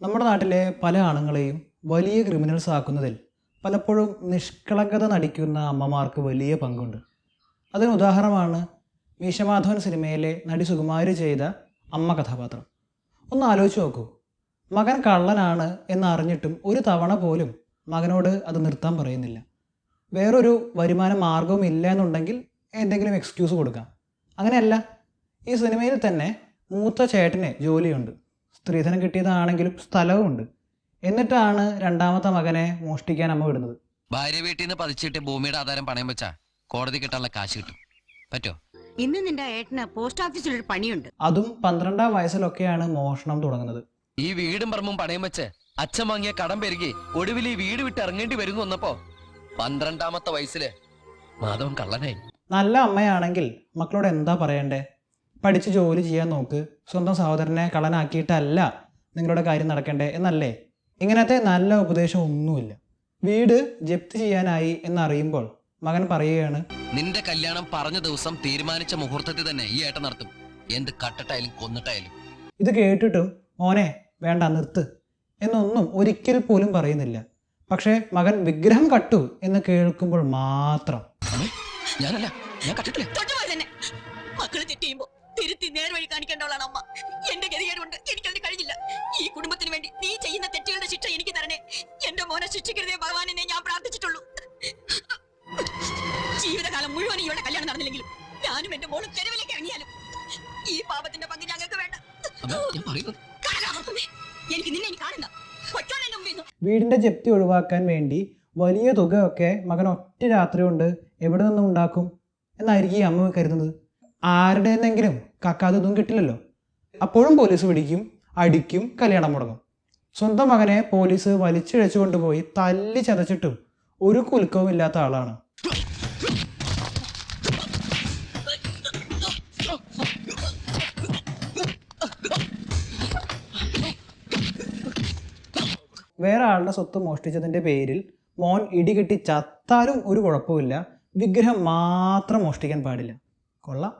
നമ്മുടെ നാട്ടിലെ പല ആണുങ്ങളെയും വലിയ ക്രിമിനൽസ് ആക്കുന്നതിൽ പലപ്പോഴും നിഷ്കളങ്കത നടിക്കുന്ന അമ്മമാർക്ക് വലിയ പങ്കുണ്ട്. അതിന് ഉദാഹരണമാണ് മീശമാധവൻ സിനിമയിലെ നടി സുകുമാരി ചെയ്ത അമ്മ കഥാപാത്രം. ഒന്ന് ആലോചിച്ച് നോക്കൂ. മകൻ കള്ളനാണ് എന്നറിഞ്ഞിട്ടും ഒരു തവണ പോലും മകനോട് അത് നിർത്താൻ പറയുന്നില്ല. വേറൊരു വരുമാന മാർഗവും ഇല്ല എന്നുണ്ടെങ്കിൽ എന്തെങ്കിലും എക്സ്ക്യൂസ് കൊടുക്കാം. അങ്ങനെയല്ല, ഈ സിനിമയിൽ തന്നെ മൂത്ത ചേട്ടന് ജോലിയുണ്ട്, സ്ത്രീധനം കിട്ടിയതാണെങ്കിലും സ്ഥലവുമുണ്ട്. എന്നിട്ടാണ് രണ്ടാമത്തെ മകനെ മോഷ്ടിക്കാൻ അമ്മ വിടുന്നത്. ഭാര്യ വീട്ടിൽ നിന്ന് പതിച്ചിട്ട് ഭൂമിയുടെ ആധാരം പണയം വെച്ചാ കോടതി കിട്ടാനുള്ള കാശ് കിട്ടും. പറ്റോ? ഇന്ന് നിന്റെ ഏട്ടന് പോസ്റ്റ് ഓഫീസിൽ ഒരു പണിയുണ്ട്. അതും 12-ാം വയസ്സിലൊക്കെയാണ് മോഷണം തുടങ്ങുന്നത്. ഈ വീടും പറമ്പും പണയം വെച്ച് അച്ഛൻ വാങ്ങിയ കടം പെരുകി ഒടുവിൽ ഈ വീട് വിട്ട് ഇറങ്ങേണ്ടി വരുന്നു വന്നപ്പോ 12-ാമത്തെ വയസ്സില് മാധവൻ കള്ളനായി. നല്ല അമ്മയാണെങ്കിൽ മക്കളോട് എന്താ പറയണ്ടേ? പഠിച്ച് ജോലി ചെയ്യാൻ നോക്ക്, സ്വന്തം സഹോദരനെ കള്ളനാക്കിയിട്ടല്ല നിങ്ങളുടെ കാര്യം നടക്കണ്ടേ എന്നല്ലേ? ഇങ്ങനത്തെ നല്ല ഉപദേശം ഒന്നുമില്ല. വീട് ജപ്തി ചെയ്യാനായി എന്നറിയുമ്പോൾ മകൻ പറയുകയാണ്, നിന്റെ കല്യാണം പറഞ്ഞ ദിവസം തീരുമാനിച്ച മുഹൂർത്തത്തിൽ തന്നെ ഈ ഏട്ടൻ നടത്തും, എന്ത് കട്ടിട്ടായാലും കൊന്നിട്ടായാലും. ഇത് കേട്ടിട്ടും മോനെ വേണ്ട നിർത്ത് എന്നൊന്നും ഒരിക്കൽ പോലും പറയുന്നില്ല. പക്ഷേ മകൻ വിഗ്രഹം കട്ടു എന്ന് കേൾക്കുമ്പോൾ മാത്രം ഞാനല്ല, ഞാൻ കട്ടിട്ടില്ല. മക്കള് തെറ്റിയുമ്പോ തിരുത്തി നേർവഴി കാണിക്കേണ്ടവളാണ് അമ്മ. എന്റെ ഗതികേട് കൊണ്ട് എനിക്കതിന് കഴിഞ്ഞില്ല. ഈ കുടുംബത്തിന് വേണ്ടി നീ ചെയ്യുന്ന തെറ്റുകളുടെ ശിക്ഷ എനിക്ക് തരണേ. എന്റെ മോനെ ശിക്ഷിക്കരുതേ ഭഗവാനെ ഞാൻ പ്രാർത്ഥിച്ചിട്ടുള്ളൂ. ജീവിതകാലം മുഴുവൻ ഇവളുടെ കല്യാണം നടന്നില്ലെങ്കിലും ഞാനും എന്റെ മോളും തെരുവിലേക്ക് ഇറങ്ങിയാലും ഈ പാപത്തിന്റെ പങ്ക് ഞങ്ങൾക്ക് വേണ്ട. എനിക്ക് നിന്നെ കാണണ്ട. വീടിന്റെ ജപ്തി ഒഴിവാക്കാൻ വേണ്ടി വലിയ തുകയൊക്കെ മകൻ ഒറ്റ രാത്രി കൊണ്ട് എവിടെ നിന്നും ഉണ്ടാക്കും എന്നായിരിക്കും ഈ അമ്മ കരുതുന്നത്. ആരുടെയെന്നെങ്കിലും കക്കാതൊന്നും കിട്ടില്ലല്ലോ. അപ്പോഴും പോലീസ് പിടിക്കും, അടിക്കും, കല്യാണം മുടങ്ങും. സ്വന്തം മകനെ പോലീസ് വലിച്ചിഴച്ചു കൊണ്ടുപോയി തല്ലി ചതച്ചിട്ടും ഒരു കുലുക്കവും ഇല്ലാത്ത ആളാണ്. വേറെ ആളുടെ സ്വത്ത് മോഷ്ടിച്ചതിൻ്റെ പേരിൽ മോൻ ഇടികെട്ടി ചത്താലും ഒരു കുഴപ്പമില്ല, വിഗ്രഹം മാത്രം മോഷ്ടിക്കാൻ പാടില്ല. കൊള്ളാം.